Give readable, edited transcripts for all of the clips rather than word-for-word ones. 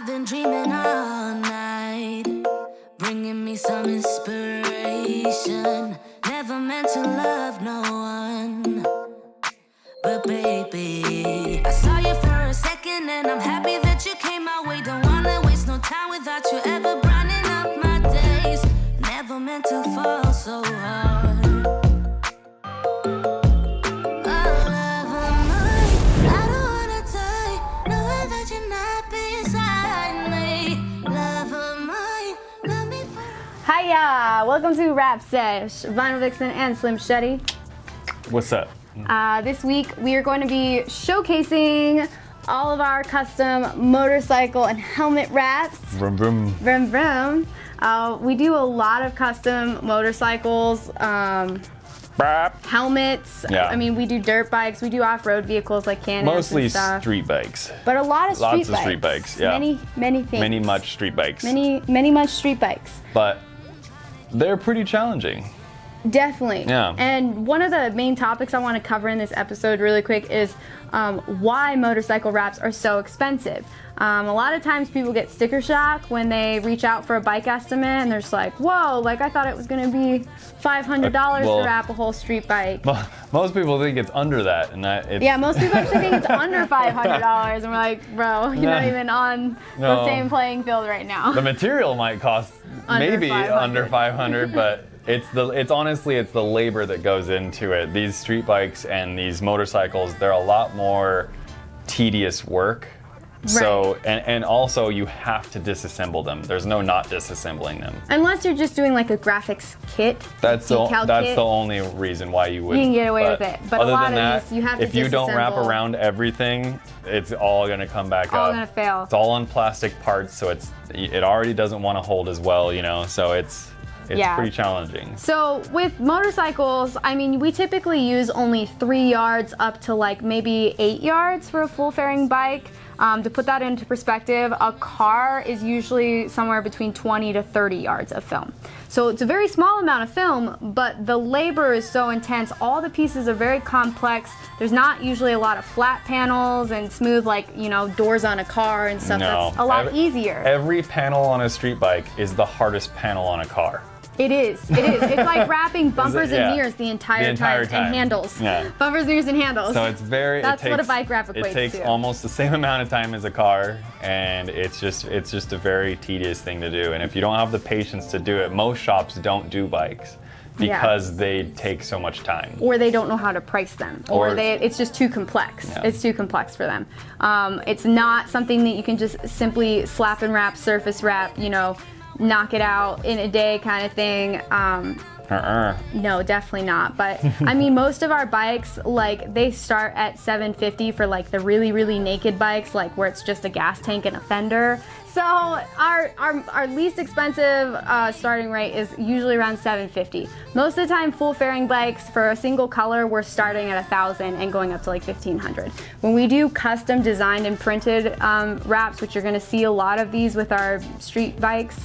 I've been dreaming all night, bringing me some inspiration. Never meant to love no one, but baby, I saw you for a second and I'm happy that you came my way. Don't wanna waste no time without you ever brightening up my days. Never meant to fall so hard. Hiya! Welcome to Rap Sesh, Vinyl Vixen and Slim Shady. What's up? This week we are going to be showcasing all of our custom motorcycle and helmet wraps. Vroom vroom. Vroom vroom. We do a lot of custom motorcycles, helmets. Yeah. I mean, we do dirt bikes. We do off-road vehicles like Can-Ams Mostly and stuff. street bikes. But a lot of street Lots bikes. of street bikes, yeah. Many things. Many much street bikes. Many much street bikes. But they're pretty challenging. Definitely. Yeah. And one of the main topics I want to cover in this episode really quick is why motorcycle wraps are so expensive. A lot of times people get sticker shock when they reach out for a bike estimate and they're just like, whoa, like I thought it was going to be $500 to wrap a whole street bike. Most people think it's under that. Yeah, most people actually think it's under $500 and we're like, bro, you're not even on the same playing field right now. The material might cost maybe under 500, but it's honestly the labor that goes into it. These street bikes and these motorcycles, they're a lot more tedious work. Right. So, and also you have to disassemble them. There's no not disassembling them. Unless you're just doing like a graphics kit. That's the kit. only reason why you would. You can get away with it. But other a lot than that, of these, you have to if you don't wrap disassemble. around everything, it's all gonna come back All up. gonna fail. It's all on plastic parts, so it already doesn't want to hold as well, you know. So it's pretty challenging. So with motorcycles, I mean, we typically use only 3 yards up to like maybe 8 yards for a full fairing bike. To put that into perspective, a car is usually somewhere between 20 to 30 yards of film. So it's a very small amount of film, but the labor is so intense. All the pieces are very complex. There's not usually a lot of flat panels and smooth, like, you know, doors on a car and stuff. No. That's a lot easier. Every panel on a street bike is the hardest panel on a car. It is. It's like wrapping bumpers Yeah. and mirrors the entire time. And handles. Yeah. Bumpers, mirrors, and handles. So it's That's what a bike wrap equates to. It takes almost the same amount of time as a car, and it's just a very tedious thing to do. And if you don't have the patience to do it, most shops don't do bikes because they take so much time. Or they don't know how to price them. Or it's just too complex. Yeah. It's too complex for them. It's not something that you can just simply slap and wrap, surface wrap, you know, knock it out in a day kind of thing. No, definitely not. But I mean, most of our bikes, like, they start at $750 for like the really naked bikes, like where it's just a gas tank and a fender. So our least expensive starting rate is usually around $750. Most of the time, full fairing bikes for a single color, we're starting at $1,000 and going up to like $1,500. When we do custom designed and printed wraps, which you're going to see a lot of these with our street bikes,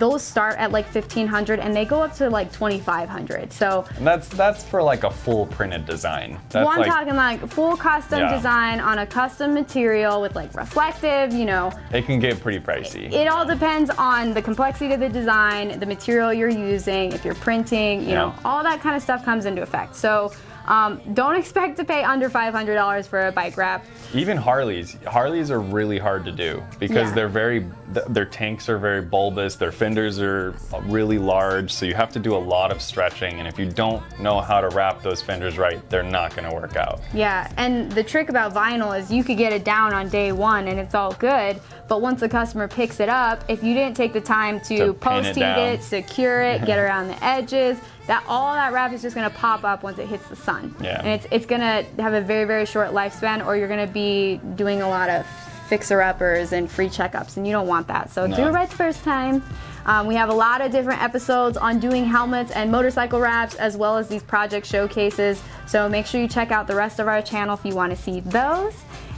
those start at like $1,500 and they go up to like $2,500. So and that's for like a full printed design. That's I'm talking like full custom design on a custom material with like reflective, you know. It can get pretty pricey. It all depends on the complexity of the design, the material you're using, if you're printing, you know, all that kind of stuff comes into effect. So don't expect to pay under $500 for a bike wrap. Even Harleys are really hard to do because their tanks are very bulbous, their fenders are really large, so you have to do a lot of stretching, and if you don't know how to wrap those fenders right, they're not going to work out. Yeah, and the trick about vinyl is you could get it down on day one and it's all good, but once the customer picks it up, if you didn't take the time to post-heat it, secure it, get around the edges, all that wrap is just going to pop up once it hits the sun. Yeah. And it's going to have a very short lifespan, or you're going to be doing a lot of fixer-uppers and free checkups, and you don't want that. So do it right the first time. We have a lot of different episodes on doing helmets and motorcycle wraps, as well as these project showcases. So make sure you check out the rest of our channel if you want to see those.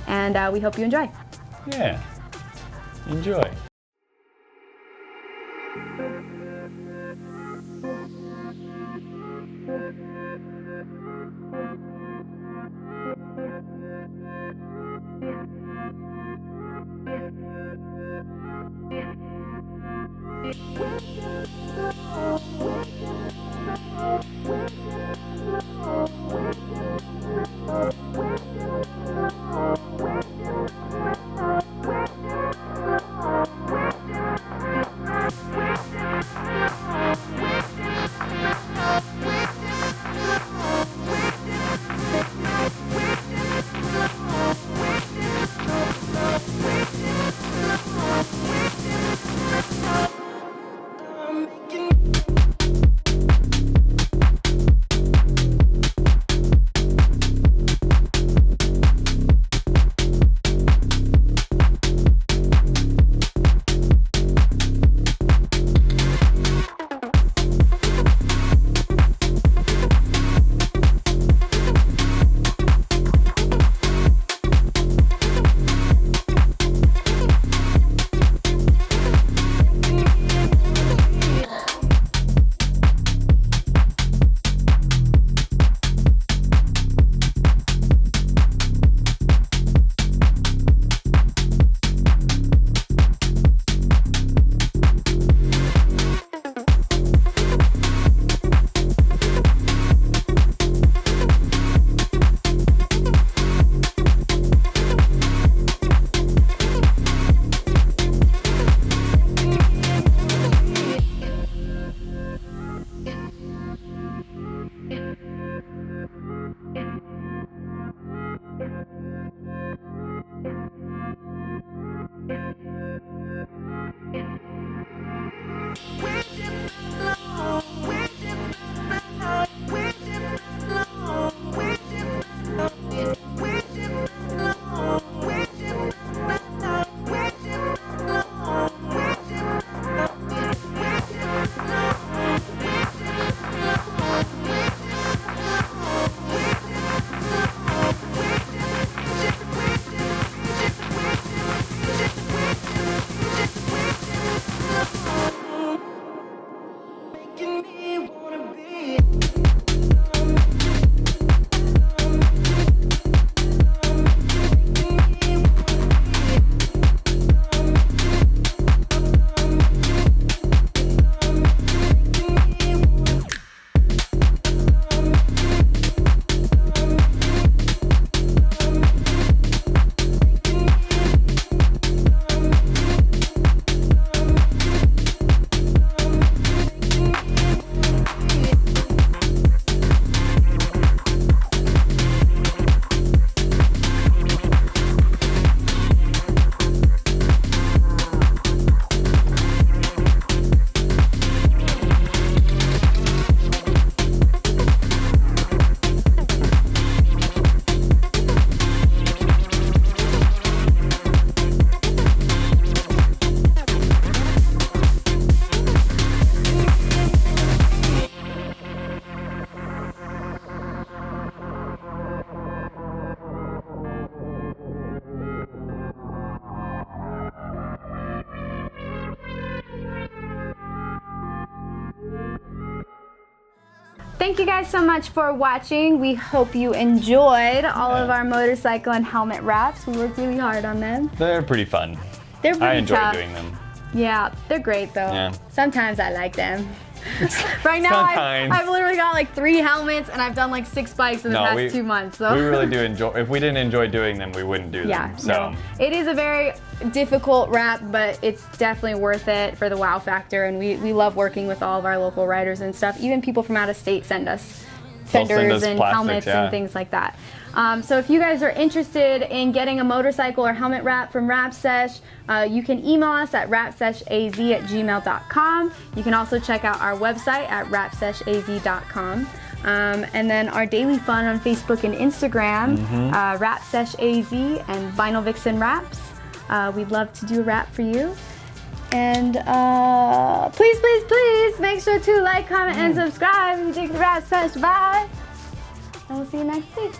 And we hope you enjoy. Yeah. Enjoy. Thank you guys so much for watching. We hope you enjoyed all of our motorcycle and helmet wraps. We worked really hard on them. They're pretty fun. They're pretty I enjoy tough. doing them. Yeah, they're great though. Yeah. Sometimes I like them. Right now I've literally got like 3 helmets and I've done like 6 bikes in the past 2 months. So. We really do enjoy, if we didn't enjoy doing them, we wouldn't do them. So. No. It is a very difficult wrap, but it's definitely worth it for the wow factor, and we love working with all of our local riders and stuff. Even people from out of state send us fenders and plastics, helmets and things like that. So if you guys are interested in getting a motorcycle or helmet wrap from Wrap Sesh, you can email us at wrapseshaz@gmail.com. You can also check out our website at wrapseshaz.com. And then our daily fun on Facebook and Instagram, Wrap Sesh AZ and Vinyl Vixen Wraps. We'd love to do a wrap for you. And please, please, please make sure to like, comment, and subscribe if you dig the Wrap Sesh vibe. And we'll see you next week.